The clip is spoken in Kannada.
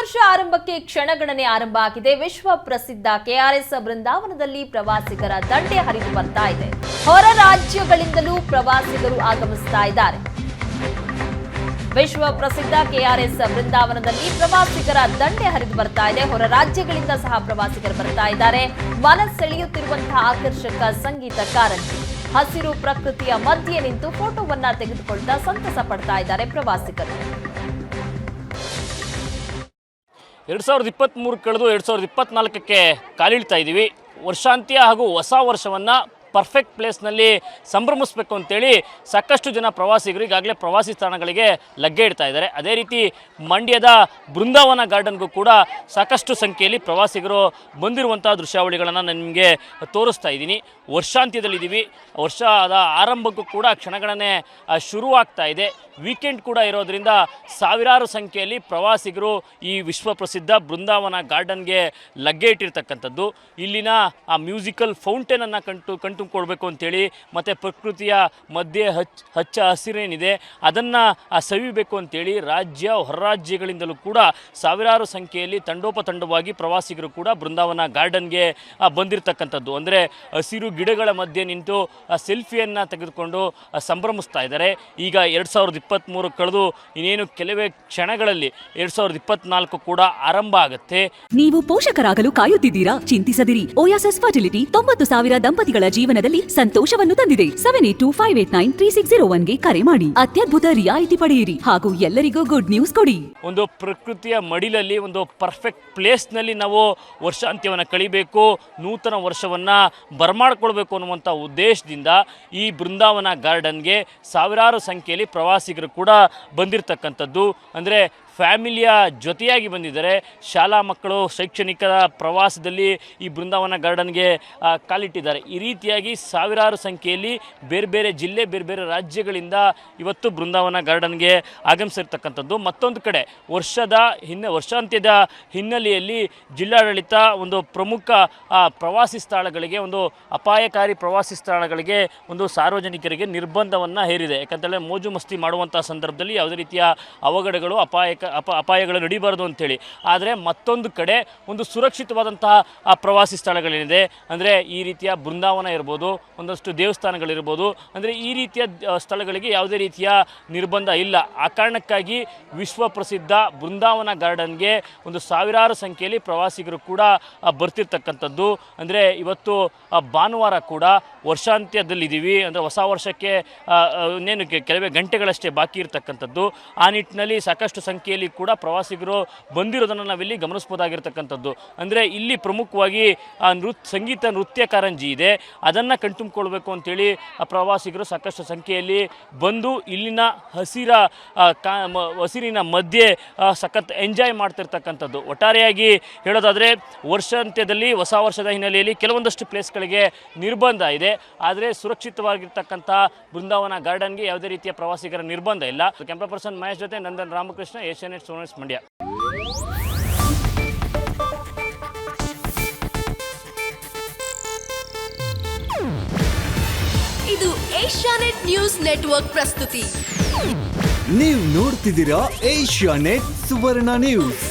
ವರ್ಷ ಆರಂಭಕ್ಕೆ ಕ್ಷಣಗಣನೆ ಆರಂಭ ಆಗಿದೆ. ವಿಶ್ವ ಪ್ರಸಿದ್ಧ ಕೆಆರ್ಎಸ್ ಬೃಂದಾವನದಲ್ಲಿ ಪ್ರವಾಸಿಗರ ದಂಡೆ ಹರಿದು ಬರ್ತಾ ಇದೆ. ಹೊರ ರಾಜ್ಯಗಳಿಂದಲೂ ಪ್ರವಾಸಿಗರು ಆಗಮಿಸ್ತಾ ಇದ್ದಾರೆ. ವಿಶ್ವ ಪ್ರಸಿದ್ಧ ಕೆಆರ್ಎಸ್ ಬೃಂದಾವನದಲ್ಲಿ ಪ್ರವಾಸಿಗರ ದಂಡೆ ಹರಿದು ಬರ್ತಾ ಇದೆ. ಹೊರ ರಾಜ್ಯಗಳಿಂದ ಸಹ ಪ್ರವಾಸಿಗರು ಬರ್ತಾ ಇದ್ದಾರೆ. ಮನಸೆಳೆಯುತ್ತಿರುವಂತಹ ಆಕರ್ಷಕ ಸಂಗೀತ ಕಾರಂಜಿ. ಹಸಿರು ಪ್ರಕೃತಿಯ ಮಧ್ಯೆ ನಿಂತು ಫೋಟೋವನ್ನ ತೆಗೆದುಕೊಳ್ತಾ ಸಂತಸ ಪಡ್ತಾ ಇದ್ದಾರೆ ಪ್ರವಾಸಿಗರು. 2023 ಕಳೆದು 2024ಕ್ಕೆ ಕಾಲಿಡ್ತಾ ಇದ್ದೀವಿ. ವರ್ಷಾಂತ್ಯ ಹಾಗೂ ಹೊಸ ವರ್ಷವನ್ನು ಪರ್ಫೆಕ್ಟ್ ಪ್ಲೇಸ್ನಲ್ಲಿ ಸಂಭ್ರಮಿಸಬೇಕು ಅಂತೇಳಿ ಸಾಕಷ್ಟು ಜನ ಪ್ರವಾಸಿಗರು ಈಗಾಗಲೇ ಪ್ರವಾಸಿ ತಾಣಗಳಿಗೆ ಲಗ್ಗೆ ಇಡ್ತಾ ಇದ್ದಾರೆ. ಅದೇ ರೀತಿ ಮಂಡ್ಯದ ಬೃಂದಾವನ ಗಾರ್ಡನ್ಗೂ ಕೂಡ ಸಾಕಷ್ಟು ಸಂಖ್ಯೆಯಲ್ಲಿ ಪ್ರವಾಸಿಗರು ಬಂದಿರುವಂಥ ದೃಶ್ಯಾವಳಿಗಳನ್ನು ನಾನು ನಿಮಗೆ ತೋರಿಸ್ತಾ ಇದ್ದೀನಿ. ವರ್ಷಾಂತ್ಯದಲ್ಲಿದ್ದೀವಿ. ವರ್ಷದ ಆರಂಭಕ್ಕೂ ಕೂಡ ಕ್ಷಣಗಣನೆ ಶುರುವಾಗ್ತಾ ಇದೆ. ವೀಕೆಂಡ್ ಕೂಡ ಇರೋದರಿಂದ ಸಾವಿರಾರು ಸಂಖ್ಯೆಯಲ್ಲಿ ಪ್ರವಾಸಿಗರು ಈ ವಿಶ್ವ ಪ್ರಸಿದ್ಧ ಬೃಂದಾವನ ಗಾರ್ಡನ್ಗೆ ಲಗ್ಗೆ ಇಟ್ಟಿರ್ತಕ್ಕಂಥದ್ದು. ಇಲ್ಲಿನ ಆ ಮ್ಯೂಸಿಕಲ್ ಫೌಂಟೇನನ್ನು ಕಣ್ತುಂಬಿಕೊಳ್ಬೇಕು ಅಂತೇಳಿ ಮತ್ತು ಪ್ರಕೃತಿಯ ಮಧ್ಯೆ ಹಚ್ಚ ಹಸಿರೇನಿದೆ ಅದನ್ನು ಸವಿಬೇಕು ಅಂತೇಳಿ ರಾಜ್ಯ ಹೊರ ರಾಜ್ಯಗಳಿಂದಲೂ ಕೂಡ ಸಾವಿರಾರು ಸಂಖ್ಯೆಯಲ್ಲಿ ತಂಡೋಪತಂಡವಾಗಿ ಪ್ರವಾಸಿಗರು ಕೂಡ ಬೃಂದಾವನ ಗಾರ್ಡನ್ಗೆ ಬಂದಿರತಕ್ಕಂಥದ್ದು. ಅಂದರೆ ಹಸಿರು ಗಿಡಗಳ ಮಧ್ಯೆ ನಿಂತು ಸೆಲ್ಫಿಯನ್ನು ತೆಗೆದುಕೊಂಡು ಸಂಭ್ರಮಿಸ್ತಾ ಇದ್ದಾರೆ. ಈಗ 2023 ಕಳೆದು ಇನ್ನೇನು ಕೆಲವೇ ಕ್ಷಣಗಳಲ್ಲಿ 2024 ಕೂಡ ಆರಂಭ ಆಗುತ್ತೆ. ನೀವು ಪೋಷಕರಾಗಲು ಕಾಯುತ್ತಿದ್ದೀರಾ? ಚಿಂತಿಸದಿರಿ. ಓಯಾಸಿಸ್ ಫರ್ಟಿಲಿಟಿ 90,000 ದಂಪತಿಗಳ ಜೀವನದಲ್ಲಿ ಸಂತೋಷವನ್ನು ತಂದಿದೆ. 7825893601ಗೆ ಕರೆ ಮಾಡಿ ಅತ್ಯದ್ಭುತ ರಿಯಾಯಿತಿ ಪಡೆಯಿರಿ ಹಾಗೂ ಎಲ್ಲರಿಗೂ ಗುಡ್ ನ್ಯೂಸ್ ಕೊಡಿ. ಒಂದು ಪ್ರಕೃತಿಯ ಮಡಿಲಲ್ಲಿ ಒಂದು ಪರ್ಫೆಕ್ಟ್ ಪ್ಲೇಸ್ನಲ್ಲಿ ನಾವು ವರ್ಷಾಂತ್ಯವನ್ನು ಕಳಿಬೇಕು, ನೂತನ ವರ್ಷವನ್ನು ಬರಮಾಡ್ಕೊಳ್ಬೇಕು ಅನ್ನುವಂಥ ಉದ್ದೇಶದಿಂದ ಈ ಬೃಂದಾವನ ಗಾರ್ಡನ್ಗೆ ಸಾವಿರಾರು ಸಂಖ್ಯೆಯಲ್ಲಿ ಪ್ರವಾಸಿಗರು ಕೂಡ ಬಂದಿರತಕ್ಕಂಥದ್ದು. ಅಂದರೆ ಫ್ಯಾಮಿಲಿಯ ಜೊತೆಯಾಗಿ ಬಂದಿದ್ದಾರೆ. ಶಾಲಾ ಮಕ್ಕಳು ಶೈಕ್ಷಣಿಕ ಪ್ರವಾಸದಲ್ಲಿ ಈ ಬೃಂದಾವನ ಗಾರ್ಡನ್ಗೆ ಕಾಲಿಟ್ಟಿದ್ದಾರೆ. ಈ ರೀತಿಯಾಗಿ ಸಾವಿರಾರು ಸಂಖ್ಯೆಯಲ್ಲಿ ಬೇರೆ ಬೇರೆ ಜಿಲ್ಲೆ ಬೇರೆ ಬೇರೆ ರಾಜ್ಯಗಳಿಂದ ಇವತ್ತು ಬೃಂದಾವನ ಗಾರ್ಡನ್ಗೆ ಆಗಮಿಸಿರ್ತಕ್ಕಂಥದ್ದು. ಮತ್ತೊಂದು ಕಡೆ ವರ್ಷಾಂತ್ಯದ ಹಿನ್ನೆಲೆಯಲ್ಲಿ ಜಿಲ್ಲಾಡಳಿತ ಒಂದು ಪ್ರಮುಖ ಪ್ರವಾಸಿ ಸ್ಥಳಗಳಿಗೆ, ಒಂದು ಅಪಾಯಕಾರಿ ಪ್ರವಾಸಿ ಸ್ಥಳಗಳಿಗೆ ಒಂದು ಸಾರ್ವಜನಿಕರಿಗೆ ನಿರ್ಬಂಧವನ್ನು ಹೇರಿದೆ. ಯಾಕಂತೇಳಿದ್ರೆ ಮೋಜು ಮಸ್ತಿ ಮಾಡುವಂಥ ಸಂದರ್ಭದಲ್ಲಿ ಯಾವುದೇ ರೀತಿಯ ಅವಘಡಗಳು ಅಪಾಯಗಳು ನಡೀಬಾರ್ದು ಅಂತೇಳಿ. ಆದರೆ ಮತ್ತೊಂದು ಕಡೆ ಒಂದು ಸುರಕ್ಷಿತವಾದಂತಹ ಪ್ರವಾಸಿ ಸ್ಥಳಗಳೇನಿದೆ, ಅಂದರೆ ಈ ರೀತಿಯ ಬೃಂದಾವನ ಇರ್ಬೋದು, ಒಂದಷ್ಟು ದೇವಸ್ಥಾನಗಳಿರ್ಬೋದು, ಅಂದರೆ ಈ ರೀತಿಯ ಸ್ಥಳಗಳಿಗೆ ಯಾವುದೇ ರೀತಿಯ ನಿರ್ಬಂಧ ಇಲ್ಲ. ಆ ಕಾರಣಕ್ಕಾಗಿ ವಿಶ್ವ ಪ್ರಸಿದ್ಧ ಬೃಂದಾವನ ಗಾರ್ಡನ್ಗೆ ಒಂದು ಸಾವಿರಾರು ಸಂಖ್ಯೆಯಲ್ಲಿ ಪ್ರವಾಸಿಗರು ಕೂಡ ಬರ್ತಿರ್ತಕ್ಕಂಥದ್ದು. ಅಂದರೆ ಇವತ್ತು ಭಾನುವಾರ ಕೂಡ ವರ್ಷಾಂತ್ಯದಲ್ಲಿದ್ದೀವಿ. ಅಂದರೆ ಹೊಸ ವರ್ಷಕ್ಕೆ ಇನ್ನೇನು ಕೆಲವೇ ಗಂಟೆಗಳಷ್ಟೇ ಬಾಕಿ ಇರತಕ್ಕಂಥದ್ದು. ಆ ನಿಟ್ಟಿನಲ್ಲಿ ಸಾಕಷ್ಟು ಸಂಖ್ಯೆಯಲ್ಲಿ ಕೂಡ ಪ್ರವಾಸಿಗರು ಬಂದಿರೋದನ್ನು ನಾವಿಲ್ಲಿ ಗಮನಿಸ್ಬೋದಾಗಿರ್ತಕ್ಕಂಥದ್ದು. ಅಂದರೆ ಇಲ್ಲಿ ಪ್ರಮುಖವಾಗಿ ಸಂಗೀತ ನೃತ್ಯ ಕಾರಂಜಿ ಇದೆ, ಅದನ್ನು ಕಣ್ತುಂಬಿಕೊಳ್ಬೇಕು ಅಂತೇಳಿ ಪ್ರವಾಸಿಗರು ಸಾಕಷ್ಟು ಸಂಖ್ಯೆಯಲ್ಲಿ ಬಂದು ಇಲ್ಲಿನ ಹಸಿರಿನ ಮಧ್ಯೆ ಸಖತ್ ಎಂಜಾಯ್ ಮಾಡ್ತಿರ್ತಕ್ಕಂಥದ್ದು. ಒಟ್ಟಾರೆಯಾಗಿ ಹೇಳೋದಾದರೆ ವರ್ಷಾಂತ್ಯದಲ್ಲಿ ಹೊಸ ವರ್ಷದ ಹಿನ್ನೆಲೆಯಲ್ಲಿ ಕೆಲವೊಂದಷ್ಟು ಪ್ಲೇಸ್ಗಳಿಗೆ ನಿರ್ಬಂಧ ಇದೆ. ಆದರೆ ಸುರಕ್ಷಿತವಾಗಿರ್ತಕ್ಕಂಥ ಬೃಂದಾವನ ಗಾರ್ಡನ್ಗೆ ಯಾವುದೇ ರೀತಿಯ ಪ್ರವಾಸಿಗರ ನಿರ್ಬಂಧ ಇಲ್ಲ. ಕ್ಯಾಮ್ರಾ ಪರ್ಸನ್ ಮಹೇಶ್ ಜೊತೆ ನಂದನ್ ರಾಮಕೃಷ್ಣ, ಏಷ್ಯಾನೆಟ್ ಸೋನಸ್ ಮಂಡ್ಯ. ಇದು ಏಷ್ಯಾನೆಟ್ ನ್ಯೂಸ್ ನೆಟ್ವರ್ಕ್ ಪ್ರಸ್ತುತಿ. ನೀವು ನೋಡ್ತಿದ್ದೀರಾ ಏಷ್ಯಾನೆಟ್ ಸುವರ್ಣ ನ್ಯೂಸ್.